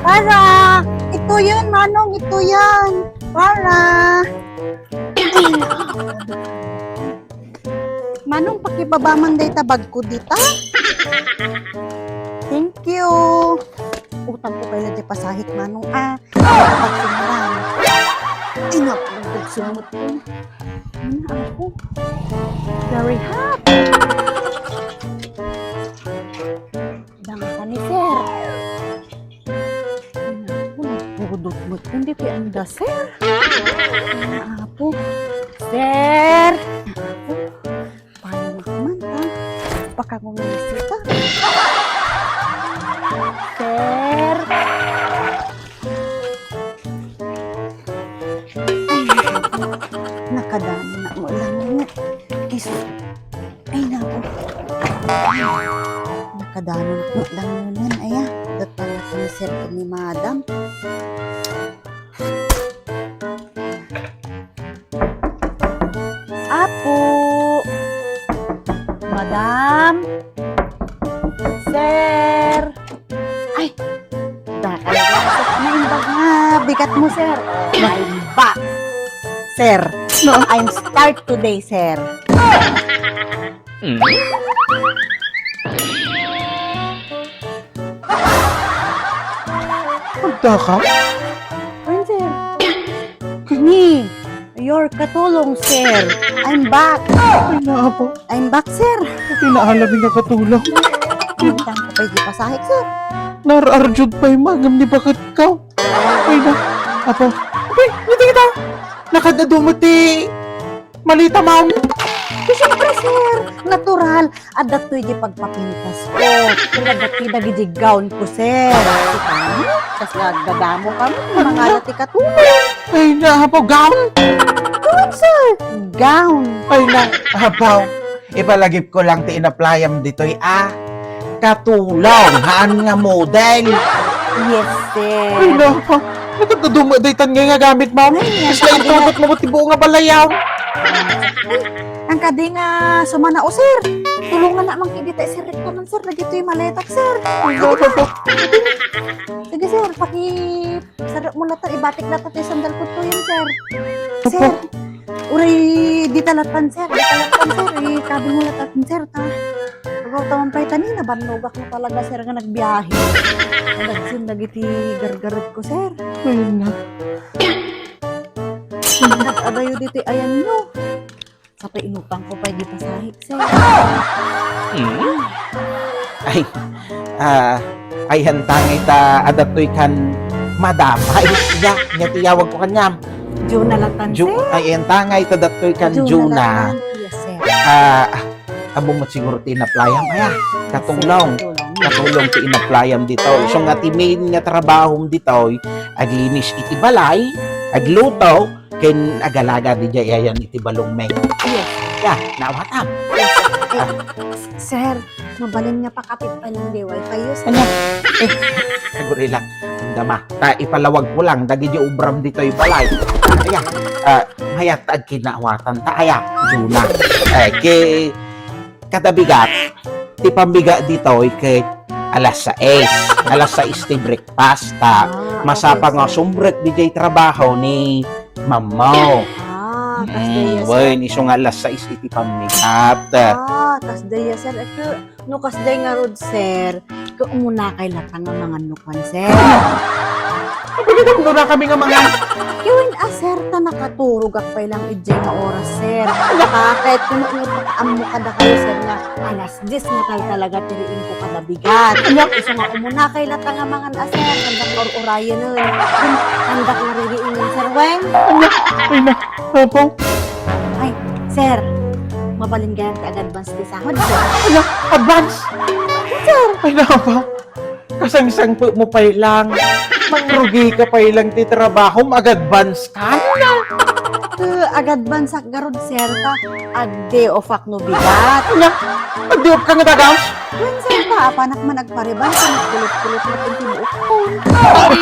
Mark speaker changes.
Speaker 1: Para! Ito yun, Manong. Ito yan. Para! Manong, pakibaba man day tabag ko dita. Thank you. Utang ko kayo na pasahit, Manong. Pagsimulan. Ay, naku, pagsumot ko. Ako. Very happy. Danga ka ni Sir. Nagpudot mo. Hindi ko anda, Sir. Apo. Sir. Apo. Paano naman, ha? Baka ngumisita. Sir. Nakadami na mo lang nga. Ay, naku. Nakadami na mo lang nun. Aya, datang natin ni Sir ni Madam. Apo. Madam. Sir. Ay, bakal. Naimbag nga. Bigat mo, Sir. Naimbag. Sir. No, I'm start today, Sir.
Speaker 2: Punta ka?
Speaker 1: Ayun, Sir. Ni, your katulong, Sir. I'm back.
Speaker 2: Ay na po.
Speaker 1: I'm back, Sir.
Speaker 2: Pinaalamig nga katulong.
Speaker 1: Utang ko pa yung pasahit, Sir.
Speaker 2: Nararjud pa yung magam ni bakit ka? Ay na. Apo. Ay, hindi kita. Nakadadumati. Malita mo.
Speaker 1: Siyempre, Sir. Natural. At dato'y di pagpapintas ko. Pero dato'y nagigig gown ko, Sir. Kasi nagdadamo kami. Mga dati katulong.
Speaker 2: Ay na, apo. Gown.
Speaker 1: Gown, Sir. Gown.
Speaker 2: Ay na, apo. Ipalagip ko lang ti inaplayam dito'y katulong. Haan nga model.
Speaker 1: Yes, Sir.
Speaker 2: Ay na, apo. Nakadadumatitan nga gamit mo. Kasi na itubot mo tibuo nga balayaw.
Speaker 1: Ang kadi nga sumana o, Sir. Tulungan na mang kidita, Sir. Rekta man, Sir. Lagi ito yung maletak, Sir. Sige, Sir. Sarap mo latan. Ibatik latan yung sandal ko to yun, Sir. Sir. Uray, di talatan, Sir. Di talatan, Sir. Ikabi mo latan, Sir. Pagaw tamang pa'y tanina. Banlogak mo talaga, Sir, nga nagbiyahe. Nagsin, nagiti gargarot ko, Sir.
Speaker 2: Ay na.
Speaker 1: Nag-adayo dito, ayan nyo. Sa inupang ko pa, di pasahit, Sir.
Speaker 2: Ay hantangay ta adatoy kan madam. Ay siya, nga tiyawag ko kanyam.
Speaker 1: Juna latan, Sir.
Speaker 2: Ay hantangay ta datoy kan Juna.
Speaker 1: Yes, Sir.
Speaker 2: Abo mo siguro tinaplayam kaya katulong. Katulong ti inaplayam dito. So nga ti main nga trabaho dito aglinis iti balay, agluto, ken agalaga di jay ayan iti balong may.
Speaker 1: Yes.
Speaker 2: Ya, nawatam.
Speaker 1: Sir, mabalin nga pakapit pa ng di wifi yun, Sir.
Speaker 2: Ano? Siguro lang. Dama, ta ipalawag ko lang dagi di ubram dito yung balay. Ayan, hayat ag kinawatan ta aya Juna. Kay katabigat ti pambiga dito kay alas 6. Alas 6 ti breakfast ta. Masapa nga sumbrek di jay trabaho ni Mamaw.
Speaker 1: Tas daya, Sir.
Speaker 2: Wen iso nga alas 6 iti pamigat.
Speaker 1: Tas daya, Sir. Ito, no kas day nga rod, Sir. Ikaw muna kay latang nga mga nukan, Sir.
Speaker 2: Pagkita mo na kami nga mga
Speaker 1: Kiwin Sir, ta nakaturog ak pa lang ijay nga oras, Sir. Kahit kuno nga pakaamo kada kayo, Sir, nga alas 10 nga talaga tiriin ko kada bigat. Iso nga umuna kay latang nga mga Sir, kandak or-orayan nun. Kandak nga ririin yun, Sir, wen?
Speaker 2: ay na, apo.
Speaker 1: Ay, Sir, mabalin ganyan ka advance di sahod, Sir.
Speaker 2: Ala, advance.
Speaker 1: Sir,
Speaker 2: Ay na, apo. Kasang-sang po mo pa lang. Mangrugi ka pa ilang ti trabaho, mag-advance ka.
Speaker 1: agad bansak garod, Sir, ta agde o fak no bigat.
Speaker 2: Ala, pag-diop ka nga dagaw.
Speaker 1: Wen, Sir, pa, panak man agpariban, sa nagkulot-kulot na pintibuok ko.
Speaker 2: Ay,